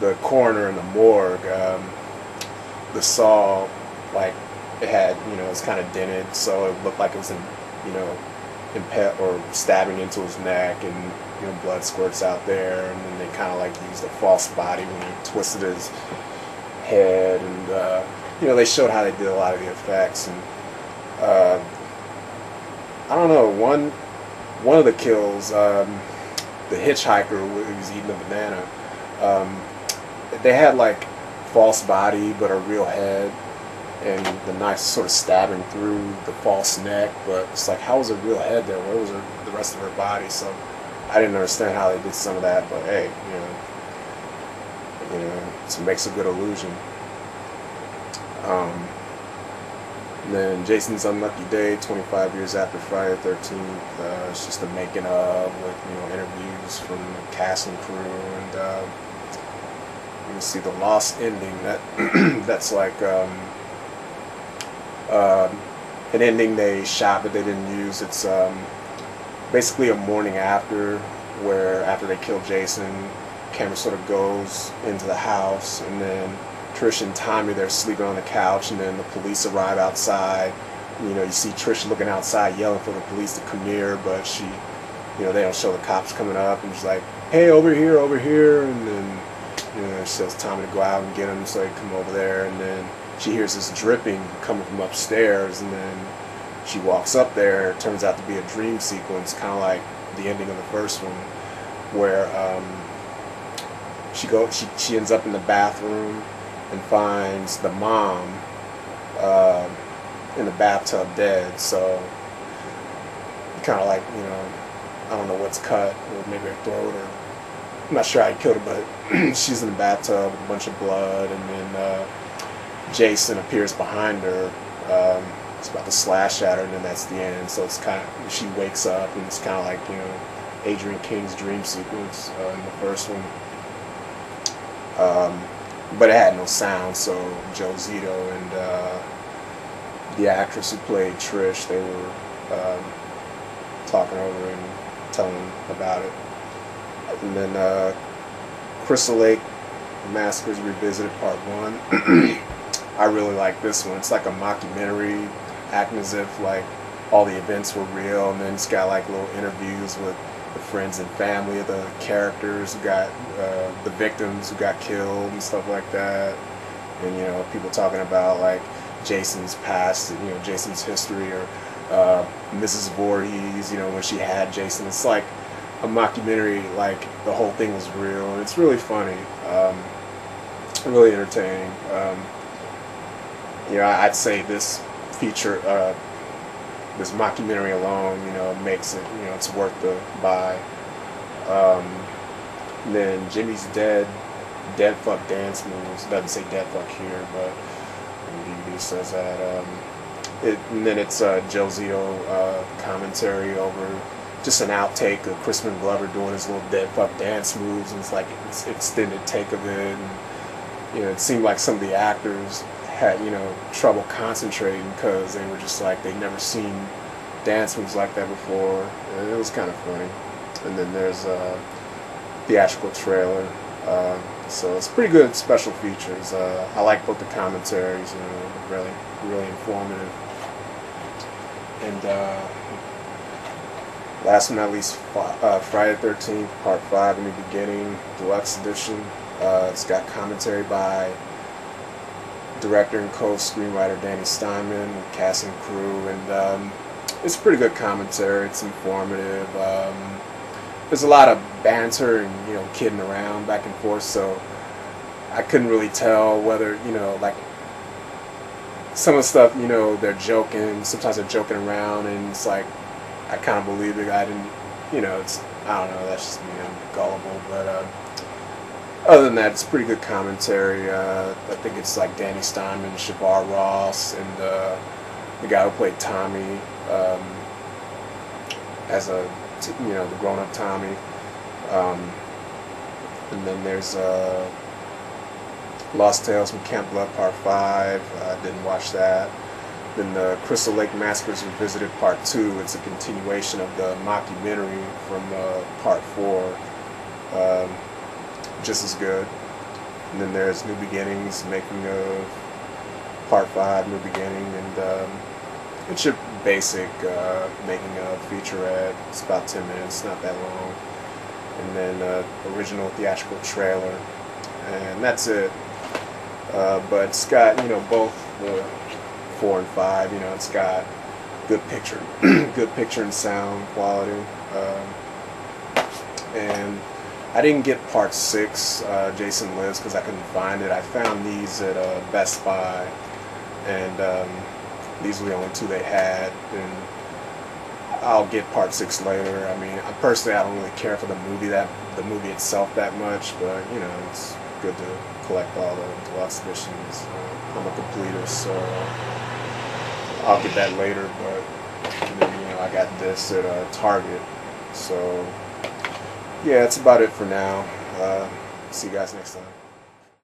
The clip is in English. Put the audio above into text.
the coroner in the morgue, the saw, like, it had, you know, it's kind of dented, so it looked like it was, you know, or stabbing into his neck, and you know, blood squirts out there, and then they kind of like used a false body when he twisted his head, and you know, they showed how they did a lot of the effects, and uh, I don't know, one of the kills, the hitchhiker who was eating a banana, um, they had like false body but a real head, and the knife sort of stabbing through the false neck, but it's like, how was a real head there? Where was the rest of her body? So I didn't understand how they did some of that, but hey, it makes a good illusion. And then Jason's Unlucky Day, 25 years after Friday the 13th. It's just a making of with, you know, interviews from the cast and crew, and you can see the lost ending. That's like an ending they shot but they didn't use. It's basically a morning after, where after they kill Jason, camera sort of goes into the house, and then Trish and Tommy, they're sleeping on the couch, and then the police arrive outside. You know, you see Trish looking outside, yelling for the police to come near, but she, you know, they don't show the cops coming up, and she's like, "Hey, over here," and then, you know, she tells Tommy to go out and get him, so they come over there, and then she hears this dripping coming from upstairs, and then she walks up there. It turns out to be a dream sequence, kind of like the ending of the first one, where she ends up in the bathroom and finds the mom in the bathtub dead. So kind of like, you know, I don't know what's cut, or maybe her throat, or I'm not sure how he killed her, but she's in the bathtub with a bunch of blood, and then Jason appears behind her. It's about to slash at her, and then that's the end. So it's kind of, she wakes up, and it's kind of like, you know, Adrian King's dream sequence in the first one. But it had no sound, so Joe Zito and the actress who played Trish, they were talking over and telling about it. And then Crystal Lake Massacres Revisited Part 1. I really like this one. It's like a mockumentary, acting as if like all the events were real, and then it's got like little interviews with the friends and family of the characters who got the victims who got killed and stuff like that, and you know, people talking about like Jason's past, you know, Jason's history, or Mrs. Voorhees, you know, when she had Jason. It's like a mockumentary, like the whole thing was real, and it's really funny, really entertaining. You know, I'd say this feature, this mockumentary alone, you know, makes it, you know, it's worth the buy. And then Jimmy's Dead Fuck Dance Moves. It doesn't say Dead Fuck here, but the DVD says that. And then it's Joe Zito commentary over just an outtake of Crispin Glover doing his little Dead Fuck Dance moves, and it's like it's extended take of it. And, you know, it seemed like some of the actors had, you know, trouble concentrating because they were just like, they'd never seen dance moves like that before, and it was kind of funny. And then there's a theatrical trailer, so it's pretty good special features. I like both the commentaries, you know, really informative. And last but not least, Friday the 13th, Part 5, In the Beginning, Deluxe Edition. It's got commentary by director and co-screenwriter Danny Steinman, with cast and crew, and it's pretty good commentary. It's informative. There's a lot of banter and, you know, kidding around back and forth, so I couldn't really tell whether, you know, like some of the stuff, you know, they're joking, sometimes they're joking around, and it's like I kind of believe it. I didn't, you know, it's, I don't know, that's just me, I'm gullible, but other than that, it's pretty good commentary. I think it's like Danny Steinman, Shavar Ross, and the guy who played Tommy as a, you know, the grown-up Tommy. And then there's Lost Tales from Camp Blood Part 5. I didn't watch that. Then the Crystal Lake Massacres Revisited Part 2. It's a continuation of the mockumentary from Part 4. Just as good. And then there's New Beginnings, making of Part 5, New Beginning, and it's your basic making of featurette. It's about 10 minutes, not that long. And then original theatrical trailer, and that's it. But it's got, both the 4 and 5. It's got good picture, good picture and sound quality. And I didn't get Part 6, Jason Lives, because I couldn't find it. I found these at Best Buy, and these were the only 2 they had. And I'll get Part 6 later. I mean, personally, I don't really care for the movie itself that much, but it's good to collect all the deluxe editions. I'm a completist, so I'll get that later. But then, I got this at Target, so yeah, that's about it for now. See you guys next time.